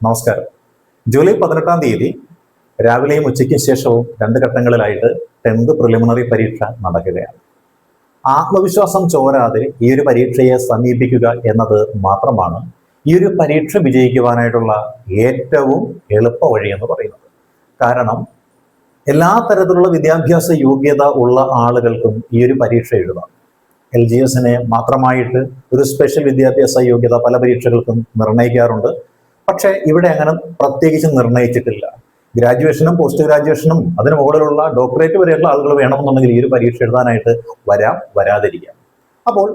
നമസ്കാരം. ജൂലൈ 18-ാം തീയതി രാവിലെയും ഉച്ചയ്ക്കും ശേഷവും 2 ഘട്ടങ്ങളിലായിട്ട് 10th പ്രിലിമിനറി പരീക്ഷ നടക്കുകയാണ്. ആത്മവിശ്വാസം ചോരാതെ ഈ ഒരു പരീക്ഷയെ സമീപിക്കുക എന്നത് മാത്രമാണ് ഈ ഒരു പരീക്ഷ വിജയിക്കുവാനായിട്ടുള്ള ഏറ്റവും എളുപ്പ വഴി എന്ന് പറയുന്നത്. കാരണം എല്ലാ തരത്തിലുള്ള വിദ്യാഭ്യാസ യോഗ്യത ഉള്ള ആളുകൾക്കും ഈ ഒരു പരീക്ഷ എഴുതാം. LGSനെ മാത്രമായിട്ട് ഒരു സ്പെഷ്യൽ വിദ്യാഭ്യാസ യോഗ്യത പല പരീക്ഷകൾക്കും നിർണ്ണയിക്കാറുണ്ട്. പക്ഷെ ഇവിടെ അങ്ങനെ പ്രത്യേകിച്ച് നിർണ്ണയിച്ചിട്ടില്ല. ഗ്രാജുവേഷനും പോസ്റ്റ് ഗ്രാജുവേഷനും അതിന് മുകളിലുള്ള ഡോക്ടറേറ്റ് വരെയുള്ള ആളുകൾ വേണമെന്നുണ്ടെങ്കിൽ ഈ ഒരു പരീക്ഷ എഴുതാനായിട്ട് വരാതിരിക്കാം. അപ്പോൾ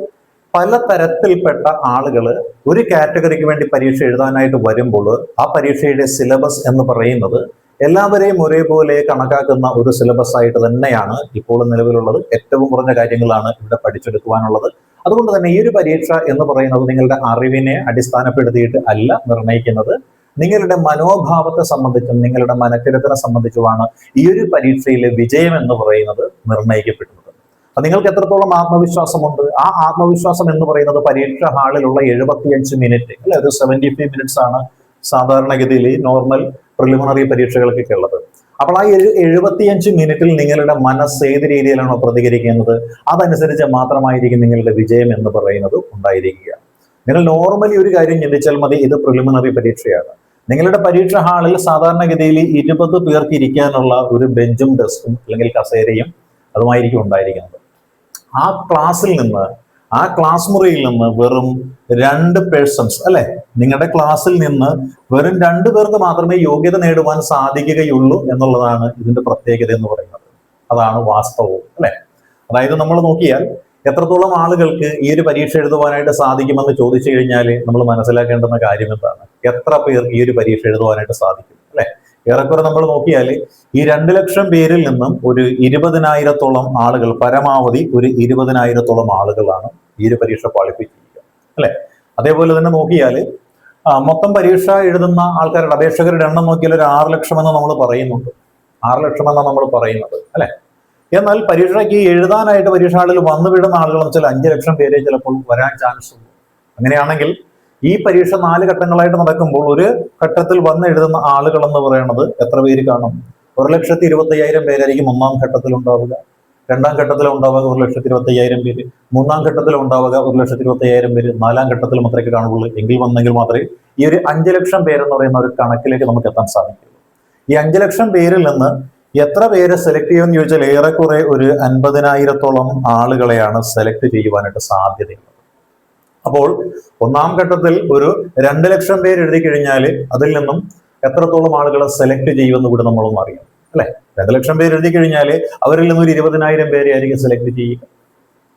പല തരത്തിൽപ്പെട്ട ആളുകൾ ഒരു കാറ്റഗറിക്ക് വേണ്ടി പരീക്ഷ എഴുതാനായിട്ട് വരുമ്പോൾ ആ പരീക്ഷയുടെ സിലബസ് എന്ന് പറയുന്നത് എല്ലാവരെയും ഒരേപോലെ കണക്കാക്കുന്ന ഒരു സിലബസ് ആയിട്ട് തന്നെയാണ് ഇപ്പോൾ നിലവിലുള്ളത്. ഏറ്റവും കുറഞ്ഞ കാര്യങ്ങളാണ് ഇവിടെ പഠിച്ചെടുക്കുവാനുള്ളത്. അതുകൊണ്ട് തന്നെ ഈ ഒരു പരീക്ഷ എന്ന് പറയുന്നത് നിങ്ങളുടെ അറിവിനെ അടിസ്ഥാനപ്പെടുത്തിയിട്ട് അല്ല നിർണ്ണയിക്കുന്നത്. നിങ്ങളുടെ മനോഭാവത്തെ സംബന്ധിച്ചും നിങ്ങളുടെ മനക്കരുത്തിനെ സംബന്ധിച്ചുമാണ് ഈ ഒരു പരീക്ഷയിലെ വിജയം എന്ന് പറയുന്നത് നിർണ്ണയിക്കപ്പെടുന്നത്. അപ്പൊ നിങ്ങൾക്ക് എത്രത്തോളം ആത്മവിശ്വാസമുണ്ട്? ആ ആത്മവിശ്വാസം എന്ന് പറയുന്നത് പരീക്ഷ ഹാളിലുള്ള 75 മിനിറ്റ് അല്ലെ, ഒരു 75 മിനിറ്റ്സ് ആണ് സാധാരണഗതിയിൽ നോർമൽ പ്രിലിമിനറി പരീക്ഷകൾക്കൊക്കെ ഉള്ളത്. അപ്പോൾ ആ 75 മിനിറ്റിൽ നിങ്ങളുടെ മനസ്സ് ഏത് രീതിയിലാണോ പ്രതികരിക്കുന്നത് അതനുസരിച്ച് മാത്രമായിരിക്കും നിങ്ങളുടെ വിജയം എന്ന് പറയുന്നത് ഉണ്ടായിരിക്കുക. നിങ്ങൾ നോർമലി ഒരു കാര്യം ചിന്തിച്ചാൽ മതി, ഇത് പ്രിലിമിനറി പരീക്ഷയാണ്. നിങ്ങളുടെ പരീക്ഷ ഹാളിൽ സാധാരണഗതിയിൽ 20 പേർക്ക് ഇരിക്കാനുള്ള ഒരു ബെഞ്ചും ഡെസ്കും അല്ലെങ്കിൽ കസേരയും അതുമായിരിക്കും ഉണ്ടായിരിക്കുന്നത്. ആ ക്ലാസ് മുറിയിൽ നിന്ന് വെറും 2 പേഴ്സൺസ് അല്ലെ, നിങ്ങളുടെ ക്ലാസ്സിൽ നിന്ന് വെറും 2 പേർക്ക് മാത്രമേ യോഗ്യത നേടുവാൻ സാധിക്കുകയുള്ളൂ എന്നുള്ളതാണ് ഇതിന്റെ പ്രത്യേകത എന്ന് പറയുന്നത്. അതാണ് വാസ്തവവും അല്ലെ. അതായത് നമ്മൾ നോക്കിയാൽ എത്രത്തോളം ആളുകൾക്ക് ഈ ഒരു പരീക്ഷ എഴുതുവാനായിട്ട് സാധിക്കുമെന്ന് ചോദിച്ചു കഴിഞ്ഞാൽ നമ്മൾ മനസ്സിലാക്കേണ്ടുന്ന കാര്യം എന്താണ്? എത്ര പേർക്ക് ഈ ഒരു പരീക്ഷ എഴുതുവാനായിട്ട് സാധിക്കും അല്ലെ? ഏറെക്കുറെ നമ്മൾ നോക്കിയാൽ ഈ 2 ലക്ഷം പേരിൽ നിന്നും ഒരു 20,000-ഓളം ആളുകൾ, പരമാവധി ഒരു 20,000-ഓളം ആളുകളാണ് ഈ ഒരു പരീക്ഷ ക്വാളിഫൈ ചെയ്യുക അല്ലെ. അതേപോലെ തന്നെ നോക്കിയാൽ മൊത്തം പരീക്ഷ എഴുതുന്ന ആൾക്കാരുടെ അപേക്ഷകരുടെ എണ്ണം നോക്കിയാൽ ഒരു 6 ലക്ഷം എന്ന് നമ്മൾ പറയുന്നുണ്ട്. 6 ലക്ഷം എന്നാണ് നമ്മൾ പറയുന്നത് അല്ലെ. എന്നാൽ പരീക്ഷയ്ക്ക് എഴുതാനായിട്ട് പരീക്ഷ ഹാളിൽ വന്നു വിടുന്ന ആളുകൾ എന്ന് വെച്ചാൽ 5 ലക്ഷം പേരെ ചിലപ്പോൾ വരാൻ ചാൻസ് ഉണ്ട്. അങ്ങനെയാണെങ്കിൽ ഈ പരീക്ഷ 4 ഘട്ടങ്ങളായിട്ട് നടക്കുമ്പോൾ ഒരു ഘട്ടത്തിൽ വന്ന് എഴുതുന്ന ആളുകൾ എന്ന് പറയുന്നത് എത്ര പേര് കാണും? 1,25,000 പേരായിരിക്കും ഒന്നാം ഘട്ടത്തിൽ ഉണ്ടാവുക. 2ാം ഘട്ടത്തിൽ ഉണ്ടാവുക 1,25,000 പേര്. 3ാം ഘട്ടത്തിൽ ഉണ്ടാവുക 1,25,000 പേര്. 4ാം ഘട്ടത്തിൽ മാത്രമേ കാണുള്ളൂ. വന്നെങ്കിൽ മാത്രമേ ഈ ഒരു 5 ലക്ഷം പേരെന്ന് പറയുന്ന ഒരു കണക്കിലേക്ക് നമുക്ക് എത്താൻ സാധിക്കുള്ളൂ. ഈ 5 ലക്ഷം പേരിൽ നിന്ന് എത്ര പേര് സെലക്ട് ചെയ്യുമെന്ന് ചോദിച്ചാൽ ഏറെക്കുറെ ഒരു 50,000-ഓളം ആളുകളെയാണ് സെലക്ട് ചെയ്യുവാനായിട്ട് സാധ്യതയുള്ളത്. അപ്പോൾ 1ാം ഘട്ടത്തിൽ ഒരു 2 ലക്ഷം പേര് എഴുതി കഴിഞ്ഞാൽ അതിൽ നിന്നും എത്രത്തോളം ആളുകളെ സെലക്ട് ചെയ്യുമെന്ന് കൂടി നമ്മളൊന്നും അറിയാം അല്ലെ. 2 ലക്ഷം പേര് എഴുതി കഴിഞ്ഞാൽ അവരിൽ നിന്ന് ഒരു 20,000 പേരെ ആയിരിക്കും സെലക്ട് ചെയ്യുക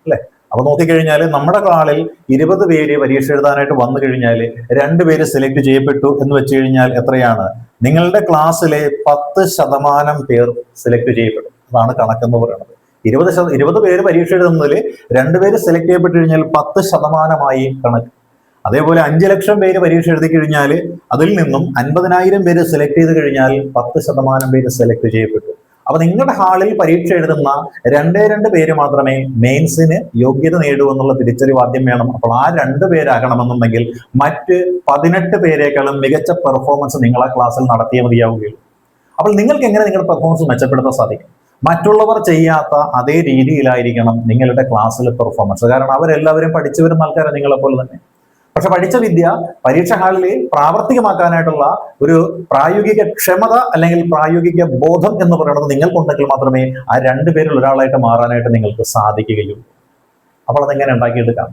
അല്ലെ. അപ്പൊ നോക്കിക്കഴിഞ്ഞാൽ നമ്മുടെ ഹാളിൽ 20 പേര് പരീക്ഷ എഴുതാനായിട്ട് വന്നു കഴിഞ്ഞാൽ 2 പേര് സെലക്ട് ചെയ്യപ്പെട്ടു എന്ന് വെച്ച് കഴിഞ്ഞാൽ എത്രയാണ്? നിങ്ങളുടെ ക്ലാസ്സിലെ 10% പേർ സെലക്ട് ചെയ്യപ്പെടും. അതാണ് കണക്കെന്ന് പറയുന്നത്. 20 പേര് പരീക്ഷ എഴുതുന്നതിൽ 2 പേര് സെലക്ട് ചെയ്യപ്പെട്ടു കഴിഞ്ഞാൽ 10%-മായി കണക്ക്. അതേപോലെ 5 ലക്ഷം പേര് പരീക്ഷ എഴുതി കഴിഞ്ഞാൽ അതിൽ നിന്നും 50,000 പേര് സെലക്ട് ചെയ്ത് കഴിഞ്ഞാൽ 10% പേര് സെലക്ട് ചെയ്യപ്പെട്ടു. അപ്പൊ നിങ്ങളുടെ ഹാളിൽ പരീക്ഷ എഴുതുന്ന 2 പേര് മാത്രമേ മെയിൻസിന് യോഗ്യത നേടൂ എന്നുള്ള തിരിച്ചറിവ് ആദ്യം വേണം. അപ്പോൾ ആ 2 പേരാകണമെന്നുണ്ടെങ്കിൽ മറ്റ് 18 പേരെക്കാളും മികച്ച പെർഫോമൻസ് നിങ്ങൾ ആ ക്ലാസ്സിൽ നടത്തിയേ മതിയാവുകയുള്ളൂ. അപ്പോൾ നിങ്ങൾക്ക് എങ്ങനെ നിങ്ങളുടെ പെർഫോമൻസ് മെച്ചപ്പെടുത്താൻ സാധിക്കും? മറ്റുള്ളവർ ചെയ്യാത്ത അതേ രീതിയിലായിരിക്കണം നിങ്ങളുടെ ക്ലാസ്സിലെ പെർഫോമൻസ്. കാരണം അവരെല്ലാവരും പഠിച്ചു വരുന്ന ആൾക്കാരെ നിങ്ങളെപ്പോലെ തന്നെ. പക്ഷെ പഠിച്ച വിദ്യ പരീക്ഷ ഹാളിൽ പ്രാവർത്തികമാക്കാനായിട്ടുള്ള ഒരു പ്രായോഗിക ക്ഷമത അല്ലെങ്കിൽ പ്രായോഗിക ബോധം എന്ന് പറയുന്നത് നിങ്ങൾക്കുണ്ടെങ്കിൽ മാത്രമേ ആ 2 പേരിൽ ഒരാളായിട്ട് മാറാനായിട്ട് നിങ്ങൾക്ക് സാധിക്കുകയുള്ളൂ. അപ്പോൾ അതെങ്ങനെ ഉണ്ടാക്കിയെടുക്കാം?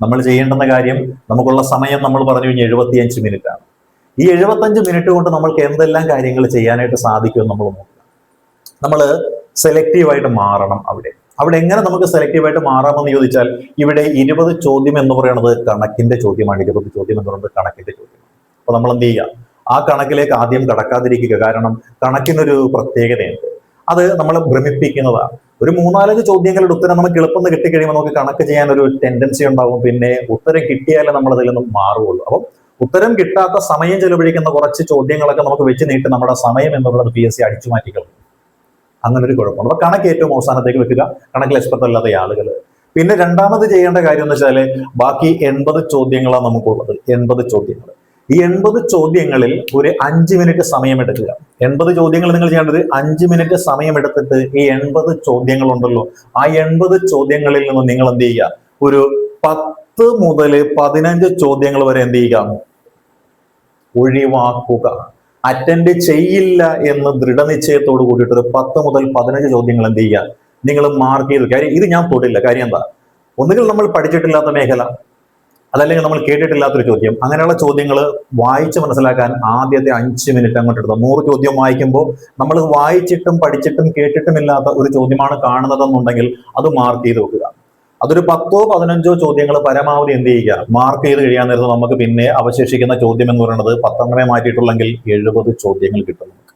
നമ്മൾ ചെയ്യേണ്ടുന്ന കാര്യം, നമുക്കുള്ള സമയം നമ്മൾ പറഞ്ഞു കഴിഞ്ഞാൽ 75 മിനിറ്റ് ആണ്. ഈ 75 മിനിറ്റ് കൊണ്ട് നമ്മൾക്ക് എന്തെല്ലാം കാര്യങ്ങൾ ചെയ്യാനായിട്ട് സാധിക്കുമെന്ന് നമ്മൾ നോക്കുക. നമ്മൾ സെലക്റ്റീവായിട്ട് മാറണം. അവിടെ എങ്ങനെ നമുക്ക് സെലക്റ്റീവായിട്ട് മാറാമെന്ന് ചോദിച്ചാൽ ഇവിടെ 20 ചോദ്യം എന്ന് പറയുന്നത് കണക്കിന്റെ ചോദ്യമാണ്. 20 ചോദ്യം എന്ന് പറയുന്നത് കണക്കിന്റെ ചോദ്യമാണ്. അപ്പൊ നമ്മൾ എന്ത് ചെയ്യുക? ആ കണക്കിലേക്ക് ആദ്യം കടക്കാതിരിക്കുക. കാരണം കണക്കിനൊരു പ്രത്യേകതയുണ്ട്. അത് നമ്മളെ ഭ്രമിപ്പിക്കുന്നതാണ്. ഒരു 3-4 ചോദ്യങ്ങളുടെ ഉത്തരം നമുക്ക് എളുപ്പം കിട്ടിക്കഴിയുമ്പോൾ നമുക്ക് കണക്ക് ചെയ്യാൻ ഒരു ടെൻഡൻസി ഉണ്ടാവും. പിന്നെ ഉത്തരം കിട്ടിയാലേ നമ്മൾ അതിൽ നിന്നും മാറുകയുള്ളൂ. അപ്പം ഉത്തരം കിട്ടാത്ത സമയം ചെലവഴിക്കുന്ന കുറച്ച് ചോദ്യങ്ങളൊക്കെ നമുക്ക് വെച്ച് നീട്ടി നമ്മുടെ സമയം എന്നുള്ളത് PSC അടിച്ചു മാറ്റിക്കളയും. അങ്ങനെ ഒരു കുഴപ്പമുണ്ട്. അപ്പൊ കണക്ക് ഏറ്റവും അവസാനത്തേക്ക് വെക്കുക, കണക്കിൽ എക്സ്പെർട്ട് അല്ലാത്ത ആളുകൾ. പിന്നെ രണ്ടാമത് ചെയ്യേണ്ട കാര്യം എന്ന് വെച്ചാൽ ബാക്കി 80 ചോദ്യങ്ങളാണ് നമുക്കുള്ളത്. 80 ചോദ്യങ്ങൾ. ഈ 80 ചോദ്യങ്ങളിൽ ഒരു 5 മിനിറ്റ് സമയമെടുക്കുക. 80 ചോദ്യങ്ങൾ നിങ്ങൾ ചെയ്യേണ്ടത് 5 മിനിറ്റ് സമയമെടുത്തിട്ട് ഈ 80 ചോദ്യങ്ങളുണ്ടല്ലോ, ആ 80 ചോദ്യങ്ങളിൽ നിന്ന് നിങ്ങൾ എന്ത് ചെയ്യുക, ഒരു 10 മുതൽ 15 ചോദ്യങ്ങൾ വരെ എന്ത് ചെയ്യുക, ഒഴിവാക്കുക. അറ്റൻഡ് ചെയ്യില്ല എന്ന് ദൃഢനിശ്ചയത്തോട് കൂടിയിട്ട് ഒരു 10 മുതൽ 15 ചോദ്യങ്ങൾ എന്ത് ചെയ്യുക, നിങ്ങൾ മാർക്ക് ചെയ്ത്. കാര്യം ഇത് ഞാൻ തൊടില്ല. കാര്യം എന്താ, ഒന്നുകിൽ നമ്മൾ പഠിച്ചിട്ടില്ലാത്ത മേഖല, അതല്ലെങ്കിൽ നമ്മൾ കേട്ടിട്ടില്ലാത്തൊരു ചോദ്യം. അങ്ങനെയുള്ള ചോദ്യങ്ങൾ വായിച്ച് മനസ്സിലാക്കാൻ ആദ്യത്തെ 5 മിനിറ്റ് അങ്ങോട്ട് എടുത്തു. 100 ചോദ്യം വായിക്കുമ്പോൾ നമ്മൾ വായിച്ചിട്ടും പഠിച്ചിട്ടും കേട്ടിട്ടുമില്ലാത്ത ഒരു ചോദ്യമാണ് കാണുന്നതെന്നുണ്ടെങ്കിൽ അത് മാർക്ക് ചെയ്ത് വെക്കുക. അതൊരു 10 15 ചോദ്യങ്ങൾ പരമാവധി എന്ത് ചെയ്യുക, മാർക്ക് ചെയ്ത് കഴിയാൻ നേരത്ത് നമുക്ക് പിന്നെ അവശേഷിക്കുന്ന ചോദ്യം എന്ന് പറയുന്നത് 10 മാറ്റിയിട്ടുള്ളെങ്കിൽ 70 ചോദ്യങ്ങൾ കിട്ടും നമുക്ക്.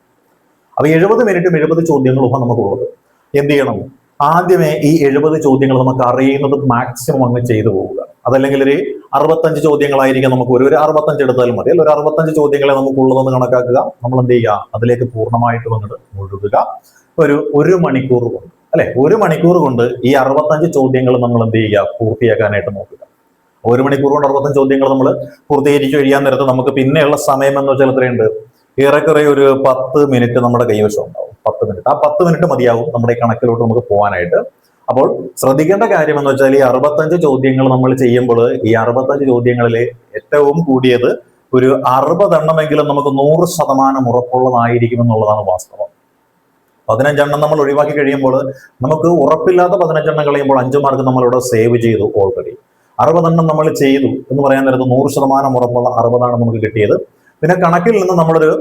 അപ്പൊ 70 മിനിറ്റും 70 ചോദ്യങ്ങളും നമുക്കുള്ളത്. എന്ത് ചെയ്യണം, ആദ്യമേ ഈ 70 ചോദ്യങ്ങൾ നമുക്ക് അറിയുന്നത് മാക്സിമം അങ്ങ് ചെയ്തു പോവുക. അതല്ലെങ്കിൽ ഒരു 65 ചോദ്യങ്ങളായിരിക്കും നമുക്ക് ഒരു 65 എടുത്താലും മതി, അല്ല ഒരു 65 ചോദ്യങ്ങളെ നമുക്കുള്ളതെന്ന് കണക്കാക്കുക. നമ്മൾ എന്ത് ചെയ്യുക, അതിലേക്ക് പൂർണ്ണമായിട്ട് വന്നിട്ട് മുഴുകുക. ഒരു മണിക്കൂർ കൊണ്ട്, അല്ലെ, 1 മണിക്കൂർ കൊണ്ട് ഈ 65 ചോദ്യങ്ങൾ നമ്മൾ എന്ത് ചെയ്യുക, പൂർത്തിയാക്കാനായിട്ട് നോക്കുക. 1 മണിക്കൂർ കൊണ്ട് 65 ചോദ്യങ്ങൾ നമ്മൾ പൂർത്തീകരിച്ച് കഴിയാൻ നേരത്ത് നമുക്ക് പിന്നെയുള്ള സമയം എന്ന് വെച്ചാൽ എത്രയുണ്ട്, ഏറെക്കുറെ ഒരു 10 മിനിറ്റ് നമ്മുടെ കൈവശം ഉണ്ടാവും. 10 മിനിറ്റ്, ആ 10 മിനിറ്റ് മതിയാവും നമ്മുടെ ഈ കണക്കിലോട്ട് നമുക്ക് പോകാനായിട്ട്. അപ്പോൾ ശ്രദ്ധിക്കേണ്ട കാര്യം എന്ന് വെച്ചാൽ ഈ 65 ചോദ്യങ്ങൾ നമ്മൾ ചെയ്യുമ്പോൾ ഈ 65 ചോദ്യങ്ങളിൽ ഏറ്റവും കൂടിയത് ഒരു 60 എണ്ണമെങ്കിലും നമുക്ക് 100% ഉറപ്പുള്ളതായിരിക്കും എന്നുള്ളതാണ് വാസ്തവം. 15 എണ്ണം നമ്മൾ ഒഴിവാക്കി കഴിയുമ്പോൾ നമുക്ക് ഉറപ്പില്ലാത്ത 15 എണ്ണം കളയുമ്പോൾ 5 മാർക്ക് നമ്മളിവിടെ സേവ് ചെയ്തു ഓൾറെഡി. 60 എണ്ണം നമ്മൾ ചെയ്തു എന്ന് പറയാൻ നേരത്ത് 100% ഉറപ്പുള്ള 60 നമുക്ക് കിട്ടിയത്. പിന്നെ കണക്കിൽ നിന്ന് നമ്മളൊരു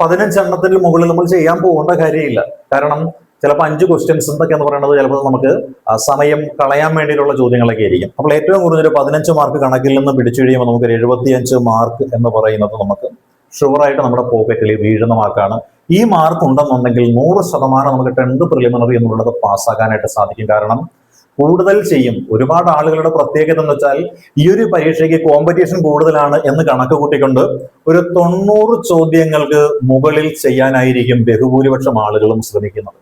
15 എണ്ണത്തിന് മുകളിൽ നമ്മൾ ചെയ്യാൻ പോകേണ്ട കാര്യമില്ല. കാരണം ചിലപ്പോൾ 5 ക്വസ്റ്റ്യൻസ് എന്തൊക്കെയെന്ന് പറയുന്നത് ചിലപ്പോൾ നമുക്ക് സമയം കളയാൻ വേണ്ടിയിട്ടുള്ള ചോദ്യങ്ങളൊക്കെ ആയിരിക്കും. അപ്പോൾ ഏറ്റവും കുറഞ്ഞൊരു 15 മാർക്ക് കണക്കിൽ നിന്ന് പിടിച്ചു കഴിയുമ്പോൾ നമുക്ക് 75 മാർക്ക് എന്ന് പറയുന്നത് നമുക്ക് ഷുവറായിട്ട് നമ്മുടെ പോക്കറ്റിൽ വീഴുന്ന മാർക്കാണ്. ഈ മാർക്ക് ഉണ്ടെന്നുണ്ടെങ്കിൽ 100% നമുക്ക് 10th പ്രിലിമിനറി എന്നുള്ളത് പാസ്സാക്കാനായിട്ട് സാധിക്കും. കാരണം കൂടുതൽ ചെയ്യും. ഒരുപാട് ആളുകളുടെ പ്രത്യേകത എന്ന് വെച്ചാൽ ഈ ഒരു പരീക്ഷയ്ക്ക് കോമ്പറ്റീഷൻ കൂടുതലാണ് എന്ന് കണക്ക് കൂട്ടിക്കൊണ്ട് ഒരു 90 ചോദ്യങ്ങൾക്ക് മുകളിൽ ചെയ്യാനായിരിക്കും ബഹുഭൂരിപക്ഷം ആളുകളും ശ്രമിക്കുന്നത്.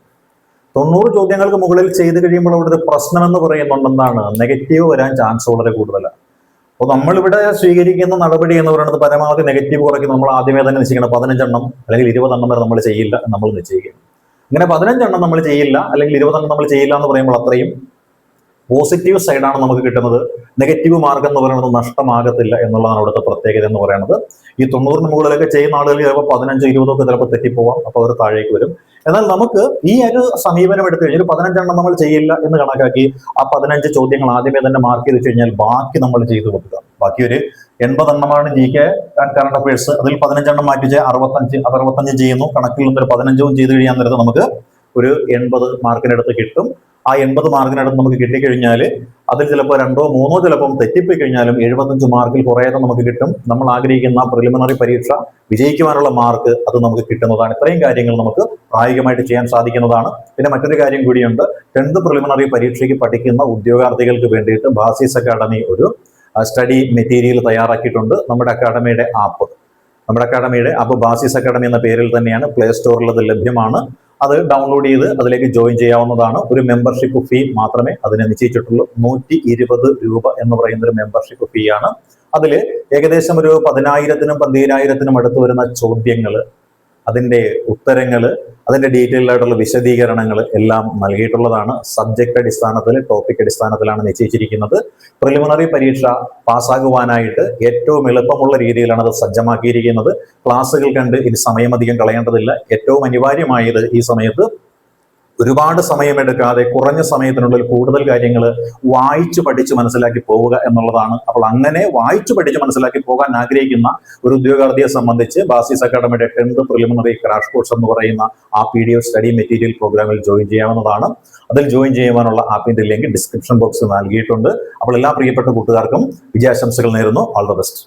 90 ചോദ്യങ്ങൾക്ക് മുകളിൽ ചെയ്ത് കഴിയുമ്പോൾ അവിടെ ഒരു പ്രശ്നം എന്ന് പറയുന്നുണ്ടെന്നാണ്, നെഗറ്റീവ് വരാൻ ചാൻസ് വളരെ കൂടുതലാണ്. അപ്പോൾ നമ്മളിവിടെ സ്വീകരിക്കുന്ന നടപടി എന്ന് പറയുന്നത് പരമാവധി നെഗറ്റീവ് കുറയ്ക്ക് നമ്മൾ ആദ്യമേ തന്നെ നിശ്ചയിക്കണം. 15 എണ്ണം അല്ലെങ്കിൽ 20 എണ്ണം വരെ നമ്മൾ ചെയ്യില്ല നമ്മൾ നിശ്ചയിക്കണം. അങ്ങനെ 15 എണ്ണം നമ്മൾ ചെയ്യില്ല അല്ലെങ്കിൽ 20 എണ്ണം നമ്മൾ ചെയ്യില്ല എന്ന് പറയുമ്പോൾ അത്രയും പോസിറ്റീവ് സൈഡാണ് നമുക്ക് കിട്ടുന്നത്. നെഗറ്റീവ് മാർക്ക് എന്ന് പറയുന്നത് നഷ്ടമാകത്തില്ല എന്നുള്ളതാണ് അവിടുത്തെ പ്രത്യേകത എന്ന് പറയുന്നത്. ഈ 90 മുകളിലൊക്കെ ചെയ്യുന്ന ആളുകൾ ചിലപ്പോൾ 15 20 ഒക്കെ ചിലപ്പോൾ തെറ്റിപ്പോവാം, അപ്പോൾ അവർ താഴേക്ക് വരും. എന്നാൽ നമുക്ക് ഈ ഒരു സമീപനം എടുത്തു കഴിഞ്ഞാൽ 15 എണ്ണം നമ്മൾ ചെയ്യില്ല എന്ന് കണക്കാക്കി ആ 15 ചോദ്യങ്ങൾ ആദ്യമേ തന്നെ മാർക്ക് ചെയ്ത് വെച്ച് കഴിഞ്ഞാൽ ബാക്കി നമ്മൾ ചെയ്തു കൊടുക്കുക. ബാക്കി ഒരു 80 എണ്ണമാണ് GK കറണ്ട് അഫയേഴ്സ്, അതിൽ 15 എണ്ണം മാറ്റിച്ച് 65 ചെയ്യുന്നു. കണക്കിൽ നിന്നൊരു 15 ചെയ്ത് കഴിയാൻ നേരത്ത് നമുക്ക് ഒരു 80 മാർക്കിനടുത്ത് കിട്ടും. ആ 80 മാർക്കിനടുത്ത് നമുക്ക് കിട്ടിക്കഴിഞ്ഞാൽ അതിൽ ചിലപ്പോൾ 2 3 ചിലപ്പം തെറ്റിപ്പോയി കഴിഞ്ഞാലും 75 മാർക്കിൽ കുറേയേറെ നമുക്ക് കിട്ടും. നമ്മൾ ആഗ്രഹിക്കുന്ന പ്രിലിമിനറി പരീക്ഷ വിജയിക്കുവാനുള്ള മാർക്ക് അത് നമുക്ക് കിട്ടുന്നതാണ്. ഇത്രയും കാര്യങ്ങൾ നമുക്ക് പ്രായോഗികമായിട്ട് ചെയ്യാൻ സാധിക്കുന്നതാണ്. പിന്നെ മറ്റൊരു കാര്യം കൂടിയുണ്ട്, 10th പ്രിലിമിനറി പരീക്ഷയ്ക്ക് പഠിക്കുന്ന ഉദ്യോഗാർത്ഥികൾക്ക് വേണ്ടിയിട്ട് ബാസിസ് അക്കാഡമി ഒരു സ്റ്റഡി മെറ്റീരിയൽ തയ്യാറാക്കിയിട്ടുണ്ട്. നമ്മുടെ അക്കാഡമിയുടെ ആപ്പ് ബാസിസ് അക്കാഡമി എന്ന പേരിൽ തന്നെയാണ്, പ്ലേ സ്റ്റോറിൽ അത് ലഭ്യമാണ്. അത് ഡൗൺലോഡ് ചെയ്ത് അതിലേക്ക് ജോയിൻ ചെയ്യാവുന്നതാണ്. ഒരു മെമ്പർഷിപ്പ് ഫീ മാത്രമേ അതിനെ നിശ്ചയിച്ചിട്ടുള്ളൂ. 120 രൂപ എന്ന് പറയുന്ന ഒരു മെമ്പർഷിപ്പ് ഫീ ആണ്. അതിൽ ഏകദേശം ഒരു 10,000-നും 12,000-നും അടുത്ത് വരുന്ന ചോദ്യങ്ങൾ, അതിന്റെ ഉത്തരങ്ങൾ, അതിന്റെ ഡീറ്റെയിൽഡ് ആയിട്ടുള്ള വിശദീകരണങ്ങൾ എല്ലാം നൽകിയിട്ടുള്ളതാണ്. സബ്ജക്ട് അടിസ്ഥാനത്തിൽ, ടോപ്പിക് അടിസ്ഥാനത്തിലാണ് നിശ്ചയിച്ചിരിക്കുന്നത്. പ്രിലിമിനറി പരീക്ഷ പാസ്സാകുവാനായിട്ട് ഏറ്റവും എളുപ്പമുള്ള രീതിയിലാണ് അത് സജ്ജമാക്കിയിരിക്കുന്നത്. ക്ലാസ്സുകൾ കണ്ട് ഇത് സമയമധികം കളയേണ്ടതില്ല. ഏറ്റവും അനിവാര്യമായത് ഈ സമയത്ത് ഒരുപാട് സമയമെടുക്കാതെ കുറഞ്ഞ സമയത്തിനുള്ളിൽ കൂടുതൽ കാര്യങ്ങൾ വായിച്ചു പഠിച്ച് മനസ്സിലാക്കി പോവുക എന്നുള്ളതാണ്. അപ്പോൾ അങ്ങനെ വായിച്ചു പഠിച്ച് മനസ്സിലാക്കി പോകാൻ ആഗ്രഹിക്കുന്ന ഒരു ഉദ്യോഗാർത്ഥിയെ സംബന്ധിച്ച് Basis അക്കാഡമിയുടെ 10th preliminary crash course എന്ന് പറയുന്ന ആ PDF സ്റ്റഡി മെറ്റീരിയൽ പ്രോഗ്രാമിൽ ജോയിൻ ചെയ്യാവുന്നതാണ്. അതിൽ ജോയിൻ ചെയ്യുവാനുള്ള ആപ്പിന്റെ ലിങ്ക് ഡിസ്ക്രിപ്ഷൻ ബോക്സിൽ നൽകിയിട്ടുണ്ട്. അപ്പോൾ എല്ലാ പ്രിയപ്പെട്ട കൂട്ടുകാർക്കും വിജയാശംസകൾ നേരുന്നു. All the best.